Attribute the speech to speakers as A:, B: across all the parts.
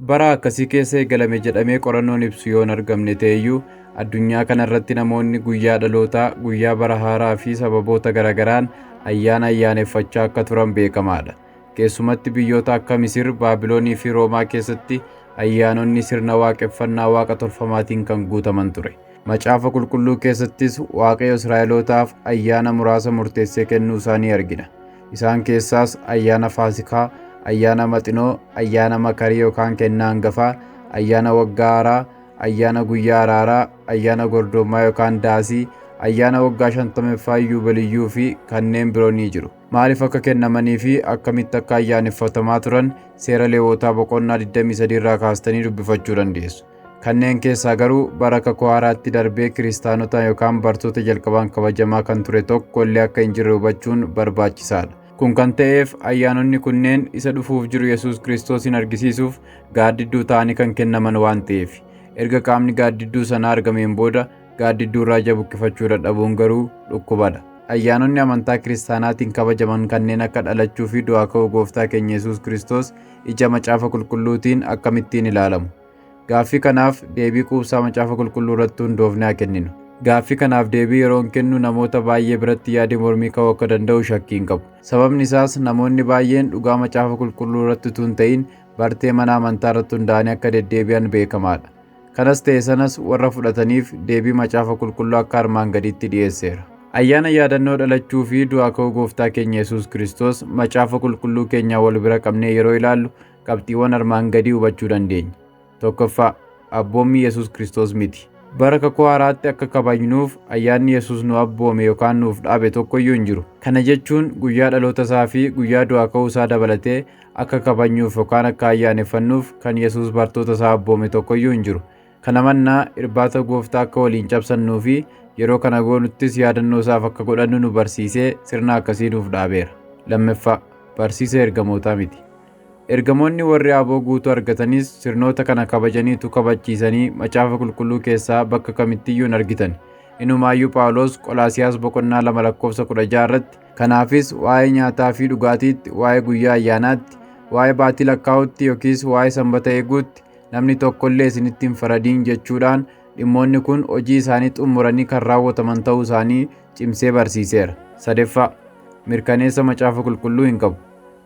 A: Bara akkasii keessa eegalame jedhamee qorannoon ibsu yoo hin argamne ta'eyyuu addunyaa kana irratti namoonni guyyaa dhalootaa, guyyaa bara haaraa fi sababoota garaagaraan ayyaana ayyaaneffachaa akka turan beekamaadha. Keessumatti biyyoota akka Misir, Baabiloonii fi Roomaa keessatti ayyaanonni sirna waaqeffannaa waaqa tolfamaatiin kan guutaman ture. Macaafa qulqulluu keessattis Waaqayyo Israa'elootaaf ayyaana muraasa murteessee kennuu isaanii argina. Isaan keessaas ayyaana Faasikaa, ayyaana Maxinoo, ayyaana Makarii yookaan kennaa hangafaa, ayyaana waggaa haaraa, ayyaana guyyaa araaraa, ayyaana gordoomaa yookaan daasii, ayyaana waggaa 50ffaa yuubeliyyuu fi kanneen biroo ni jiru. Maaliif akka kennamanii fi akkamitti akka ayyaaneffatamaa turan seera Lewwotaa boqonnaa 23 irraa kaastanii dubbifachuu dandeessu. Kanneen keessaa garuu bara kakuu haaraatti darbee kiristaanota yookaan bartoota jalqabaan kabajamaa kan ture tokko illee akka hin jirre hubachuun barbaachisaadha. Kun kan ta'eef ayyaanonni kunneen isa dhufuuf jiru Yesuus Kiristoosin argisiisuuf gaaddidduu ta'anii kan kennaman waan ta'eef. Erga qaamni gaaddidduu sanaa argameen booda gaaddidduu irraa ija buqqifachuu dadhabuun garuu dhukkubadha. Ayyaanonni amantaa kiristaanaatiin kabajaman kanneen akka dhalachuu fi du'aa ka'uu gooftaa keenya Yesuus Kiristoos ija macaafa qulqulluutiin akkamittiin ilaalamu? Gaaffii kanaaf deebii quubsaa macaafa qulqulluu irratti hundoofnee haa kenninu. Gaaffii kanaaf deebii yeroon kennu namoota baay'ee biratti yaada mormii ka'uu akka danda'u shakkiin qabu. Sababni isaas namoonni baay'een dhugaa macaafa qulqulluu irratti utuu hin ta'in bartee mana amantaa irratti hundaa'anii akka deddeebi'an beekamaadha. Kanas ta'e sanas warra fudhataniif deebii macaafa qulqulluu akka armaan gadiitti dhiyeesseera. Ayyaana yaadannoo dhalachuu fi du'aa ka'uu gooftaa keenya Yesuus Kiristoos macaafa qulqulluu keenyaa wal bira qabnee yeroo ilaallu qabxiiwwan armaan gadii hubachuu dandeenya. Tokkoffaa, abboommi Yesuus Kiristoos miti. Bara kakuu haaraatti akka kabajnuuf ayyaanni Yesuus nu abboome yookaan nuuf dhaabe tokkoyyuu hin jiru. Kana jechuun guyyaa dhaloota isaa fi guyyaa du'aa ka'uu isaa dabalatee akka kabajnuuf yookaan akka ayyaaneffannuuf kan Yesuus bartoota isaa abboome tokkoyyuu hin jiru. Kana mannaa irbaata gooftaa akka waliin cabsannuu fi yeroo kana goonuttis yaadannoo isaaf akka godhannu nu barsiisee sirna akkasii nuuf dhaabeera. Lammaffaa, barsiisa ergamootaa miti. Ergamoonni warri aboo guutuu argatanis sirnoota kana kabajaniitu kabachiisanii macaafa qulqulluu keessaa bakka kamittiyyuu hin argitan. Inumaayyuu Phaawulos Qolaasiyaas boqonnaa 2:16 irratti kanaafis waa'ee nyaataa fi dhugaatiitti, waa'ee guyyaa ayyaanaatti, waa'ee baatii lakkaa'utti yookiis waa'ee sanbata eeguutti namni tokkollee isinitti hin faradiin jechuudhaan dhimmoonni kun hojii isaanii xumuranii kan raawwataman ta'uu isaanii cimsee barsiiseera. Sadaffaa, mirkaneessa macaafa qulqulluu hin qabu.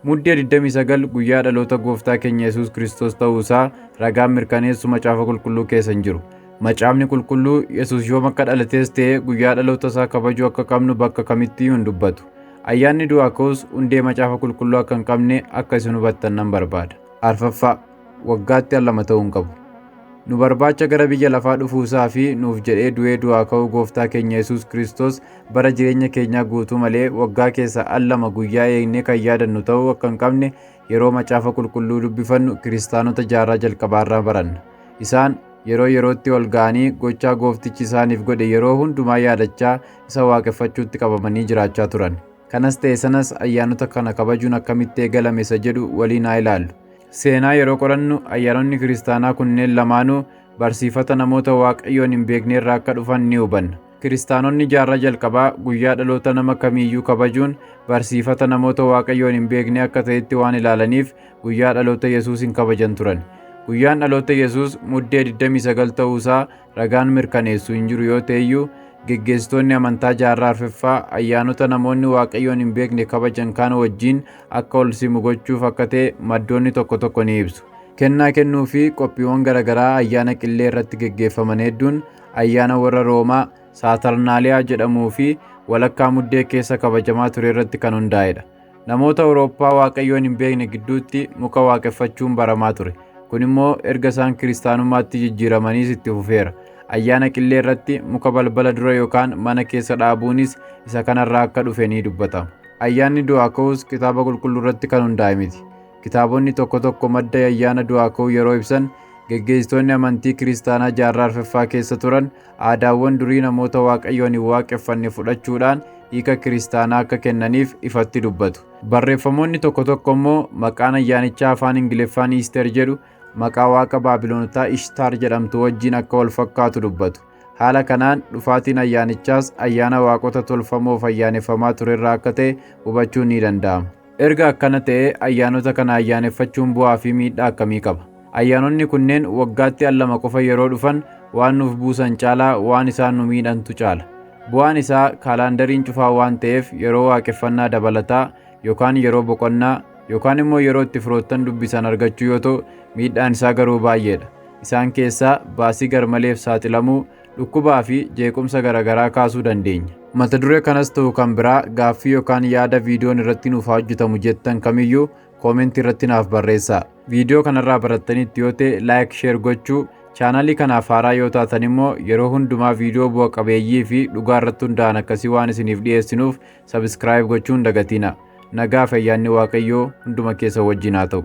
A: Muddee 29 guyyaa dhaloota gooftaa keenya Yesuus Kiristoos ta'uu isaa ragaan mirkaneessu macaafa qulqulluu keessa hin jiru. Macaafni qulqulluu Yesuus yoom akka dhalates ta'ee guyyaa dhaloota isaa kabajuu akka qabnu bakka kamittiyyuu hin dubbatu. Ayyaanni du'aa ka'uus hundee macaafa qulqulluu akka hin qabne akka isin hubattan nan barbaada. Arfaffaa, waggaatti al lama ta'uu hin qabu. Nu barbaacha gara biyya lafaa dhufuusaa fi nuuf jedhee du'ee du'aa ka'uu gooftaa keenya Yesuus Kiristoos bara jireenya keenyaa guutuu malee waggaa keessa al lama guyyaa eegnee kan yaadannu ta'uu akka hin qabne yeroo macaafa qulqulluu dubbifannu kiristaanota jaarraa jalqabaarraa baranna. Isaan yeroo yerootti ol ga'anii gochaa gooftichi isaaniif godhe yeroo hundumaa yaadachaa isa waaqeffachuutti qabamanii jiraachaa turan. Kanas ta'e sanas ayyaanota kana kabajuun akkamitti eegalame isa jedhu waliin haa ilaallu. Seenaa yeroo qorannu ayyaanonni kiristaanaa kunneen lamaanuu barsiifata namoota Waaqayyoon hin beekne irraa akka dhufan ni hubanna. Kiristaanonni jaarraa jalqabaa guyyaa dhaloota nama kamiiyyuu kabajuun barsiifata namoota Waaqayyoon hin beekne akka ta'etti waan ilaalaniif guyyaa dhaloota Yesuus hin kabajan turan. Guyyaan dhaloota Yesuus muddee 29 ta'uusaa ragaan mirkaneessu hin jiru yoo ta'eyyuu geggeessitoonni amantaa jaarraa arfaffaa ayyaanota namoonni Waaqayyoon hin beekne kabajan kaan wajjin akka ol simu gochuuf akka ta'e maddoonni tokko tokko ni ibsu. Kennaa kennuu fi qophiiwwan garaagaraa ayyaana qillee irratti geggeeffaman hedduun ayyaana warra Roomaa Saatarnaaliyaa jedhamuu fi walakkaa muddee keessa kabajamaa ture irratti kan hundaa'edha. Namoota Awurooppaa Waaqayyoon hin beekne gidduutti muka waaqeffachuun baramaa ture. Kun immoo erga isaan kiristaanummaatti jijjiiramaniis itti fufeera. Ayyaana qillee irratti muka balbala dura yookaan mana keessa dhaabuunis isa kanarraa akka dhufe ni dubbatama. Ayyaanni du'aa ka'uus kitaaba qulqulluu irratti kan hundaa'e miti. Kitaabonni tokko tokko madda ayyaana du'aa ka'uu yeroo ibsan geggeessitoonni amantii kiristaanaa jaarraa arfaffaa keessa turan aadaawwan durii namoota Waaqayyoon hin waaqeffanne fudhachuudhaan hiika kiristaanaa akka kennaniif ifatti dubbatu. Barreeffamoonni tokko tokko immoo maqaan ayyaanichaa afaan Ingiliffaan Iister jedhu maqaa waaqa Baabiloonotaa Ishtaar jedhamtu wajjin akka wal fakkaatu dubbatu. Haala kanaan dhufaatiin ayyaanichaas ayyaana waaqota tolfamoof ayyaaneffamaa turerraa akka ta'e hubachuun ni danda'ama. Erga akkana ta'e ayyaanota kana ayyaaneffachuun bu'aa fi miidhaa akkamii qaba? Ayyaanonni kunneen waggaatti al lama qofa yeroo dhufan waan nuuf buusan caalaa waan isaan nu miidhantu caala. Bu'aan isaa kaalaandariin cufaa waan ta'eef yeroo waaqeffannaa dabalataa yookaan yeroo boqonnaa yookaan immoo yeroo itti firoottan dubbisan argachuu yoo ta'u, miidhaan isaa garuu baay'eedha. Isaan keessaa baasii garmaleef saaxilamuu, dhukkubaa fi jeequmsa garaagaraa kaasuu dandeenya. Mata duree kanas ta'u kan biraa gaaffii yookaan yaada viidiyoon irratti nuuf hojjetamu jettan kamiyyuu koomentii irratti naaf barreessaa. Viidiyoo kanarraa barattanitti yoo ta'e laayik sheer gochuu, chaanalii kanaaf haaraa yoo taatan immoo yeroo hundumaa viidiyoo bu'a qabeeyyii fi dhugaa irratti hundaa'an akkasii waan isiniif dhiyeessinuuf sabiskiraayib gochuu hin dagatinaa. Nagaa fi ayyaanni Waaqayyoo hunduma keessa wajjin haa ta'u.